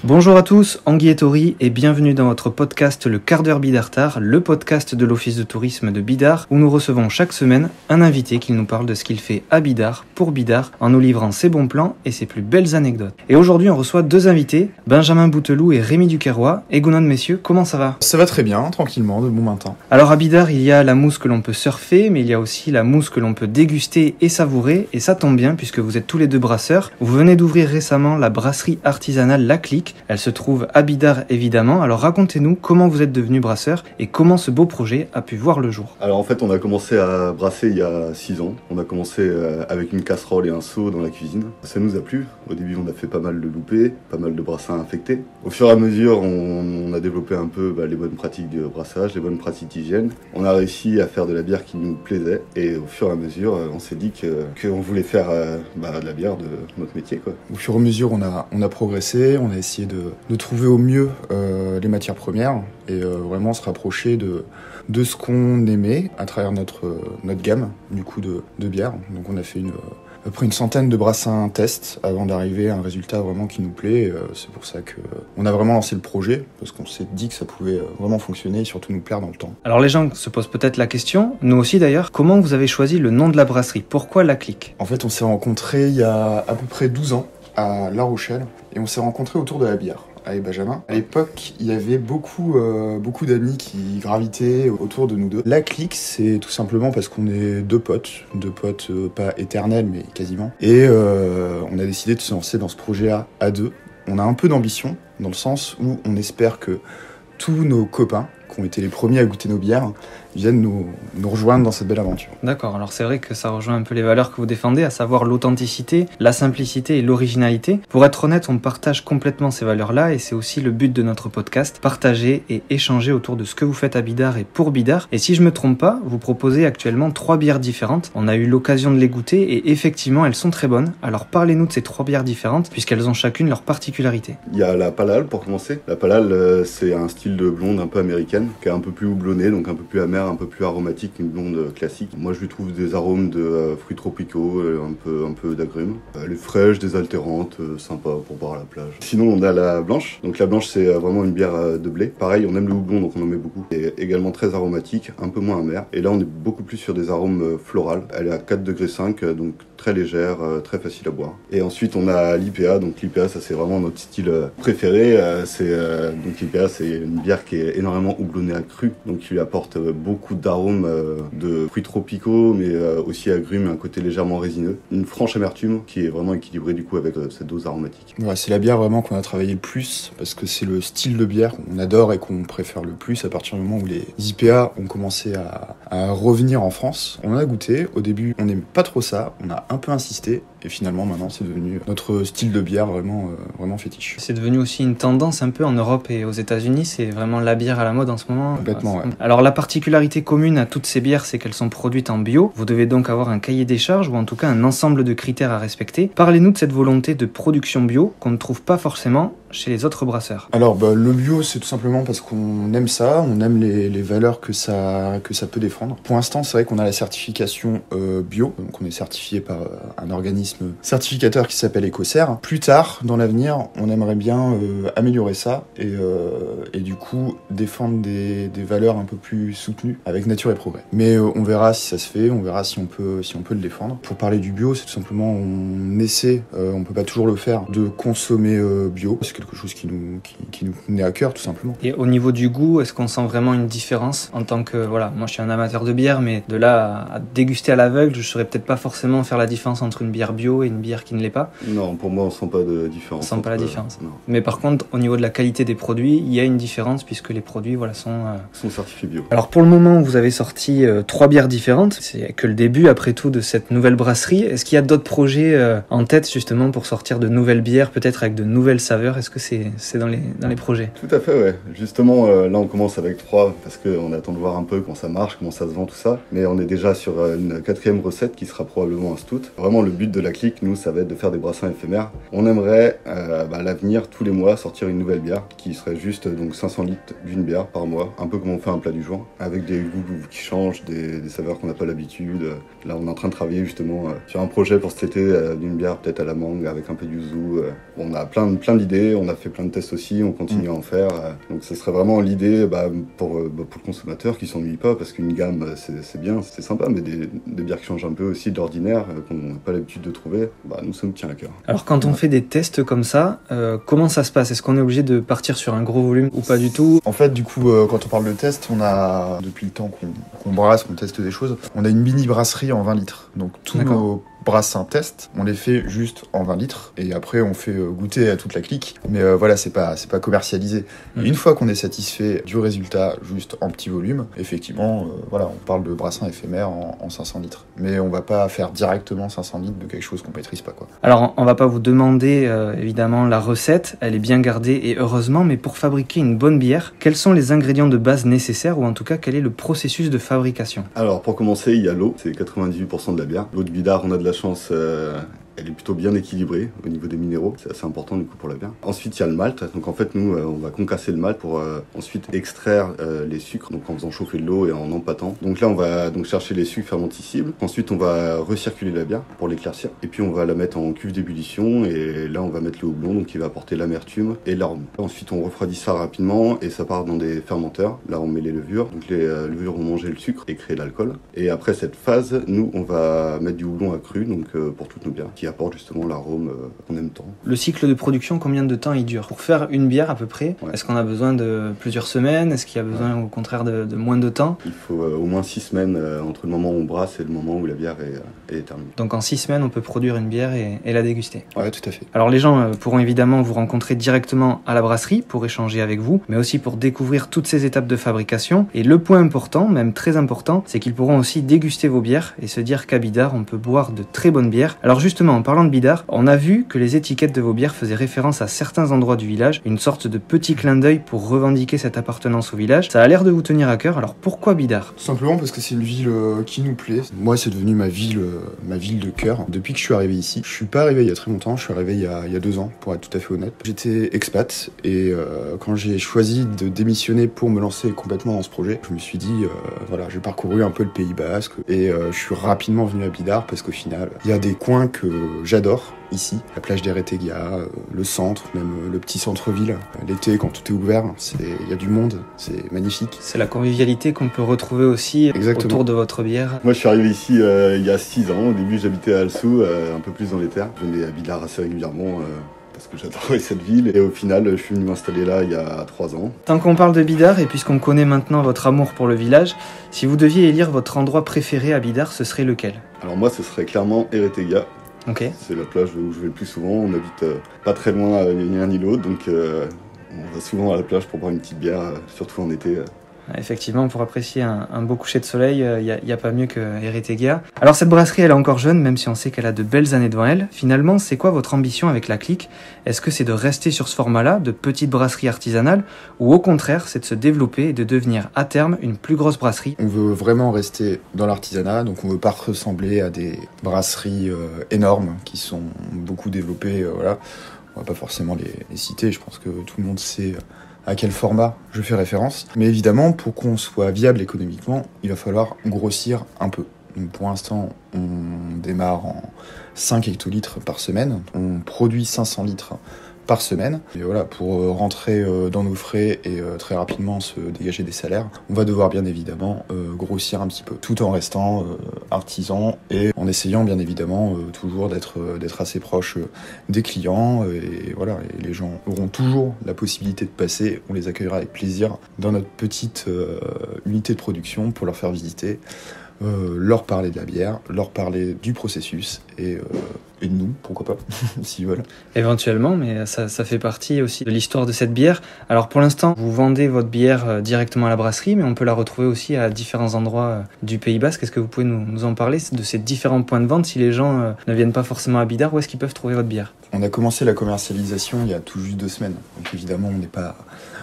Bonjour à tous, Anguille et Tori et bienvenue dans votre podcast Le Quart d'heure Bidartar, le podcast de l'Office de tourisme de Bidart où nous recevons chaque semaine un invité qui nous parle de ce qu'il fait à Bidart, pour Bidart, en nous livrant ses bons plans et ses plus belles anecdotes. Et aujourd'hui on reçoit deux invités, Benjamin Bouteloup et Rémi Duquerrois. Et Gounon, messieurs, comment ça va ? Ça va très bien, tranquillement, de bon matin. Alors à Bidart il y a la mousse que l'on peut surfer, mais il y a aussi la mousse que l'on peut déguster et savourer, et ça tombe bien puisque vous êtes tous les deux brasseurs. Vous venez d'ouvrir récemment la brasserie artisanale La Clique. Elle se trouve à Bidart évidemment, alors racontez-nous comment vous êtes devenu brasseur et comment ce beau projet a pu voir le jour. Alors en fait on a commencé à brasser il y a 6 ans. On a commencé avec une casserole et un seau dans la cuisine. Ça nous a plu. Au début on a fait pas mal de loupés, pas mal de brassins infectés. Au fur et à mesure on a développé un peu les bonnes pratiques de brassage, les bonnes pratiques d'hygiène. On a réussi à faire de la bière qui nous plaisait et au fur et à mesure on s'est dit qu'on voulait faire de la bière de notre métier, quoi. Au fur et à mesure on a progressé, on a essayé de trouver au mieux les matières premières et vraiment se rapprocher de ce qu'on aimait à travers notre gamme du coup de bière. Donc on a fait à peu près une centaine de brassins tests avant d'arriver à un résultat vraiment qui nous plaît. C'est pour ça qu'on a vraiment lancé le projet, parce qu'on s'est dit que ça pouvait vraiment fonctionner et surtout nous plaire dans le temps. Alors les gens se posent peut-être la question, nous aussi d'ailleurs, comment vous avez choisi le nom de la brasserie ? Pourquoi La Clique ? En fait on s'est rencontrés il y a à peu près 12 ans à La Rochelle et on s'est rencontrés autour de la bière avec Benjamin. À l'époque, il y avait beaucoup d'amis qui gravitaient autour de nous deux. La Clique, c'est tout simplement parce qu'on est deux potes pas éternels mais quasiment. Et on a décidé de se lancer dans ce projet à deux. On a un peu d'ambition dans le sens où on espère que tous nos copains qui ont été les premiers à goûter nos bières viennent nous rejoindre dans cette belle aventure. D'accord, alors c'est vrai que ça rejoint un peu les valeurs que vous défendez, à savoir l'authenticité, la simplicité et l'originalité. Pour être honnête, on partage complètement ces valeurs-là et c'est aussi le but de notre podcast, partager et échanger autour de ce que vous faites à Bidart et pour Bidart. Et si je me trompe pas, vous proposez actuellement 3 bières différentes. On a eu l'occasion de les goûter et effectivement elles sont très bonnes. Alors parlez-nous de ces 3 bières différentes puisqu'elles ont chacune leur particularité. Il y a la Pale Ale pour commencer. La Pale Ale c'est un style de blonde un peu américaine qui est un peu plus houblonnée, donc un peu plus amère, un peu plus aromatique qu'une blonde classique. Moi je lui trouve des arômes de fruits tropicaux, un peu d'agrumes. Elle est fraîche, désaltérante, sympa pour boire à la plage. Sinon on a la blanche. Donc la blanche c'est vraiment une bière de blé. Pareil, on aime le houblon donc on en met beaucoup. Et également très aromatique, un peu moins amère. Et là on est beaucoup plus sur des arômes florales. Elle est à 4,5 degrés, donc très légère, très facile à boire. Et ensuite on a l'IPA. Donc l'IPA ça c'est vraiment notre style préféré. Donc l'IPA c'est une bière qui est énormément houblonnée à cru. Donc qui lui apporte beaucoup d'arômes de fruits tropicaux mais aussi agrumes et un côté légèrement résineux. Une franche amertume qui est vraiment équilibrée du coup avec cette dose aromatique. Ouais, c'est la bière vraiment qu'on a travaillé le plus parce que c'est le style de bière qu'on adore et qu'on préfère le plus à partir du moment où les IPA ont commencé à revenir en France. On en a goûté, au début on n'aimait pas trop ça, on a un peu insisté et finalement maintenant c'est devenu notre style de bière vraiment fétiche. C'est devenu aussi une tendance un peu en Europe et aux États-Unis, c'est vraiment la bière à la mode en ce moment. Complètement, ouais. Alors la particularité commune à toutes ces bières, c'est qu'elles sont produites en bio. Vous devez donc avoir un cahier des charges ou en tout cas un ensemble de critères à respecter. Parlez-nous de cette volonté de production bio qu'on ne trouve pas forcément chez les autres brasseurs. Alors le bio c'est tout simplement parce qu'on aime ça, on aime les valeurs que ça peut défendre. Pour l'instant c'est vrai qu'on a la certification bio, donc on est certifié par un organisme certificateur qui s'appelle Ecocer. Plus tard dans l'avenir on aimerait bien améliorer ça et du coup défendre des valeurs un peu plus soutenues avec nature et progrès. Mais on verra si ça se fait, on verra si on peut le défendre. Pour parler du bio c'est tout simplement on essaie, on peut pas toujours le faire, de consommer bio. C'est quelque chose qui nous tenait à cœur tout simplement. Et au niveau du goût, est-ce qu'on sent vraiment une différence en tant que, voilà, moi je suis un amateur de bière, mais de là à déguster à l'aveugle, je saurais peut-être pas forcément faire la différence entre une bière bio et une bière qui ne l'est pas. Non, pour moi on sent pas de différence. On sent pas la différence. Non. Mais par contre, au niveau de la qualité des produits, il y a une différence puisque les produits, voilà, sont certifiés bio. Alors pour le moment, vous avez sorti 3 bières différentes. C'est que le début, après tout, de cette nouvelle brasserie. Est-ce qu'il y a d'autres projets en tête justement pour sortir de nouvelles bières, peut-être avec de nouvelles saveurs ? Est-ce que c'est dans les projets ? Tout à fait, ouais. Justement, là on commence avec 3 parce qu'on attend de voir un peu comment ça marche, comment ça se vend, tout ça. Mais on est déjà sur une 4e recette qui sera probablement un stout. Vraiment le but de La Clique, nous, ça va être de faire des brassins éphémères. On aimerait à l'avenir, tous les mois, sortir une nouvelle bière qui serait juste donc 500 litres d'une bière par mois, un peu comme on fait un plat du jour, avec des goûts qui changent, des saveurs qu'on n'a pas l'habitude. Là on est en train de travailler justement sur un projet pour cet été d'une bière peut-être à la mangue avec un peu de yuzu. On a plein d'idées, on a fait plein de tests aussi, on continue à en faire. Donc ce serait vraiment l'idée pour le consommateur qui s'ennuie pas, parce qu'une gamme c'est bien, c'est sympa, mais des bières qui changent un peu aussi de l'ordinaire, qu'on n'a pas l'habitude de trouver, nous ça me tient à cœur. Alors quand on fait des tests comme ça, comment ça se passe? Est-ce qu'on est obligé de partir sur un gros volume ou pas du tout? En fait, du coup, quand on parle de test, on a, depuis le temps qu'on brasse, qu'on teste des choses, on a une mini brasserie en 20 litres. Donc tous nos brassins test, on les fait juste en 20 litres et après on fait goûter à toute la clique. Mais voilà, c'est pas commercialisé. Et une fois qu'on est satisfait du résultat juste en petit volume, effectivement, voilà, on parle de brassins éphémères en 500 litres. Mais on va pas faire directement 500 litres de quelque chose qu'on maîtrise pas, quoi. Alors on va pas vous demander évidemment la recette, elle est bien gardée et heureusement, mais pour fabriquer une bonne bière, quels sont les ingrédients de base nécessaires ou en tout cas quel est le processus de fabrication? Alors pour commencer, il y a l'eau, c'est 98% de la bière. L'eau de Bidart, on a de la chance, elle est plutôt bien équilibrée au niveau des minéraux, c'est assez important du coup pour la bière. Ensuite il y a le malt, donc en fait nous on va concasser le malt pour ensuite extraire les sucres, donc en faisant chauffer de l'eau et en empâtant. Donc là on va donc chercher les sucres fermentescibles, ensuite on va recirculer la bière pour l'éclaircir, et puis on va la mettre en cuve d'ébullition, et là on va mettre le houblon, donc qui va apporter l'amertume et l'arôme. Ensuite on refroidit ça rapidement et ça part dans des fermenteurs, là on met les levures, donc les levures vont manger le sucre et créer l'alcool. Et après cette phase, nous on va mettre du houblon accru, donc pour toutes nos bières, qui apporte justement l'arôme qu'on aime tant. Le cycle de production, combien de temps il dure? Pour faire une bière à peu près, Est-ce qu'on a besoin de plusieurs semaines? Est-ce qu'il y a besoin au contraire de moins de temps? Il faut au moins 6 semaines entre le moment où on brasse et le moment où la bière est terminée. Donc en 6 semaines, on peut produire une bière et la déguster. Ouais, tout à fait. Alors les gens pourront évidemment vous rencontrer directement à la brasserie pour échanger avec vous, mais aussi pour découvrir toutes ces étapes de fabrication. Et le point important, même très important, c'est qu'ils pourront aussi déguster vos bières et se dire qu'à Bidart, on peut boire de très bonnes bières. Alors justement, en parlant de Bidart, on a vu que les étiquettes de vos bières faisaient référence à certains endroits du village, une sorte de petit clin d'œil pour revendiquer cette appartenance au village. Ça a l'air de vous tenir à cœur, alors pourquoi Bidart? Tout simplement parce que c'est une ville qui nous plaît. Moi, c'est devenu ma ville de cœur. Depuis que je suis arrivé ici, je suis pas arrivé il y a très longtemps, je suis arrivé il y a 2 ans, pour être tout à fait honnête. J'étais expat et quand j'ai choisi de démissionner pour me lancer complètement dans ce projet, je me suis dit, voilà, j'ai parcouru un peu le Pays Basque et je suis rapidement venu à Bidart parce qu'au final, il y a des coins que j'adore ici, la plage d'Hérétégia, le centre, même le petit centre-ville. L'été, quand tout est ouvert, il y a du monde, c'est magnifique. C'est la convivialité qu'on peut retrouver aussi autour de votre bière. Moi, je suis arrivé ici il y a 6 ans. Au début, j'habitais à Alsou, un peu plus dans les terres. Je venais à Bidart assez régulièrement parce que j'adorais cette ville. Et au final, je suis venu m'installer là il y a 3 ans. Tant qu'on parle de Bidart, et puisqu'on connaît maintenant votre amour pour le village, si vous deviez élire votre endroit préféré à Bidart, ce serait lequel? Alors moi, ce serait clairement Hérétégia. Okay. C'est la plage où je vais le plus souvent. On habite pas très loin ni l'un ni l'autre, donc on va souvent à la plage pour boire une petite bière, surtout en été. Effectivement, pour apprécier un beau coucher de soleil, il n'y a pas mieux que Hérétégia. Alors cette brasserie, elle est encore jeune, même si on sait qu'elle a de belles années devant elle. Finalement, c'est quoi votre ambition avec la clique? Est-ce que c'est de rester sur ce format-là, de petite brasserie artisanale, ou au contraire, c'est de se développer et de devenir à terme une plus grosse brasserie? On veut vraiment rester dans l'artisanat, donc on veut pas ressembler à des brasseries énormes qui sont beaucoup développées, voilà. On va pas forcément les citer, je pense que tout le monde sait à quel format je fais référence. Mais évidemment, pour qu'on soit viable économiquement, il va falloir grossir un peu. Donc pour l'instant, on démarre en 5 hectolitres par semaine. On produit 500 litres par semaine. Et voilà, pour rentrer dans nos frais et très rapidement se dégager des salaires, on va devoir bien évidemment grossir un petit peu, tout en restant artisan et en essayant bien évidemment toujours d'être assez proche des clients. Et voilà, et les gens auront toujours la possibilité de passer, on les accueillera avec plaisir dans notre petite unité de production pour leur faire visiter. Leur parler de la bière, leur parler du processus et de nous, pourquoi pas, s'ils veulent. Éventuellement, mais ça fait partie aussi de l'histoire de cette bière. Alors pour l'instant, vous vendez votre bière directement à la brasserie, mais on peut la retrouver aussi à différents endroits du Pays Basque. Est-ce que vous pouvez nous en parler de ces différents points de vente? Si les gens ne viennent pas forcément à Bidart, où est-ce qu'ils peuvent trouver votre bière? On a commencé la commercialisation il y a tout juste 2 semaines, donc évidemment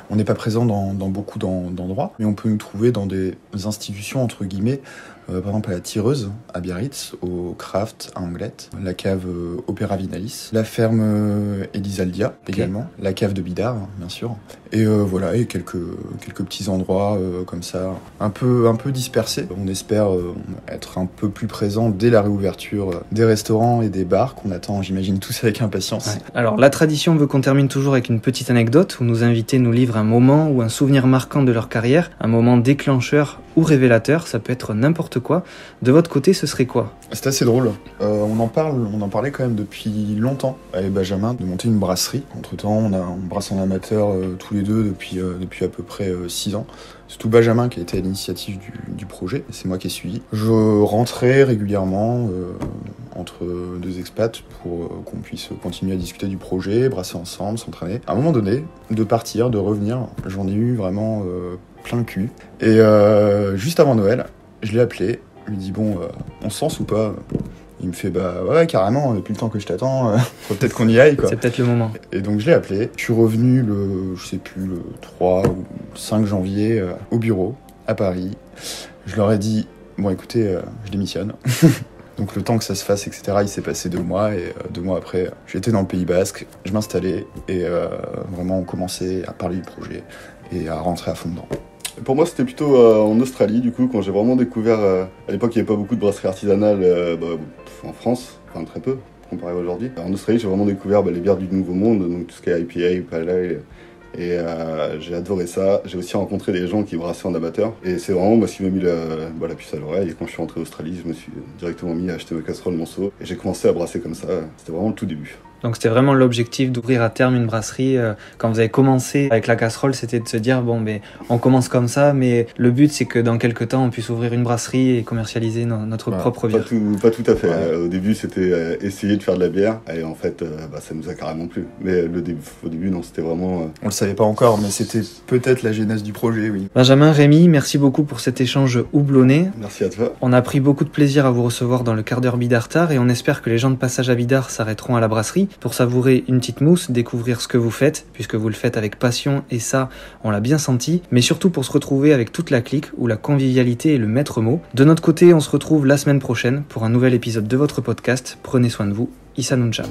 on n'est pas présent dans beaucoup d'endroits, mais on peut nous trouver dans des institutions entre guillemets par exemple à la Tireuse, à Biarritz, au Craft, à Anglette, la cave Opéra Vinalis, la ferme Elisaldia également, la cave de Bidart, bien sûr, et voilà, et quelques petits endroits comme ça, un peu dispersés. On espère être un peu plus présent dès la réouverture des restaurants et des bars qu'on attend, j'imagine, tous avec impatience. Ouais. Alors, la tradition veut qu'on termine toujours avec une petite anecdote où nos invités nous livrent un moment ou un souvenir marquant de leur carrière, un moment déclencheur ou révélateur, ça peut être n'importe quoi. De votre côté, ce serait quoi ? C'est assez drôle. On en parlait quand même depuis longtemps avec Benjamin de monter une brasserie. Entre-temps, on brasse en amateur tous les deux depuis à peu près 6 ans. C'est tout Benjamin qui a été à l'initiative du projet, c'est moi qui ai suivi. Je rentrais régulièrement entre deux expats pour qu'on puisse continuer à discuter du projet, brasser ensemble, s'entraîner. À un moment donné, de partir, de revenir, j'en ai eu vraiment plein le cul. Et juste avant Noël, je l'ai appelé, je lui ai dit bon, on se lance ou pas ? Il me fait bah ouais carrément, depuis le temps que je t'attends, faut peut-être qu'on y aille quoi. C'est peut-être le moment. Et donc je l'ai appelé, je suis revenu le 3 ou 5 janvier au bureau, à Paris. Je leur ai dit, bon écoutez, je démissionne. Donc le temps que ça se fasse, etc., il s'est passé 2 mois, et 2 mois après, j'étais dans le Pays Basque, je m'installais, et vraiment on commençait à parler du projet, et à rentrer à fond dedans. Pour moi, c'était plutôt en Australie, du coup, quand j'ai vraiment découvert... à l'époque, il n'y avait pas beaucoup de brasseries artisanales en France, enfin très peu, comparé à aujourd'hui. En Australie, j'ai vraiment découvert les bières du Nouveau Monde, donc tout ce qui est IPA, Pale Ale, et j'ai adoré ça. J'ai aussi rencontré des gens qui brassaient en amateur, et c'est vraiment ce qui m'a mis la puce à l'oreille. Et quand je suis rentré en Australie, je me suis directement mis à acheter ma casserole, mon seau, et j'ai commencé à brasser comme ça. C'était vraiment le tout début. Donc c'était vraiment l'objectif d'ouvrir à terme une brasserie. Quand vous avez commencé avec la casserole, c'était de se dire bon, on commence comme ça, mais le but c'est que dans quelques temps on puisse ouvrir une brasserie et commercialiser notre propre bière. Pas tout à fait. Ouais. Au début c'était essayer de faire de la bière, et en fait ça nous a carrément plu. Mais au début non, c'était vraiment... On le savait pas encore, mais c'était peut-être la genèse du projet, oui. Benjamin, Rémi, merci beaucoup pour cet échange houblonné. Merci à toi. On a pris beaucoup de plaisir à vous recevoir dans le quart d'heure Bidartar, et on espère que les gens de passage à Bidart s'arrêteront à la brasserie pour savourer une petite mousse, découvrir ce que vous faites, puisque vous le faites avec passion, et ça, on l'a bien senti, mais surtout pour se retrouver avec toute la clique, où la convivialité est le maître mot. De notre côté, on se retrouve la semaine prochaine pour un nouvel épisode de votre podcast. Prenez soin de vous. Issa Nuncha.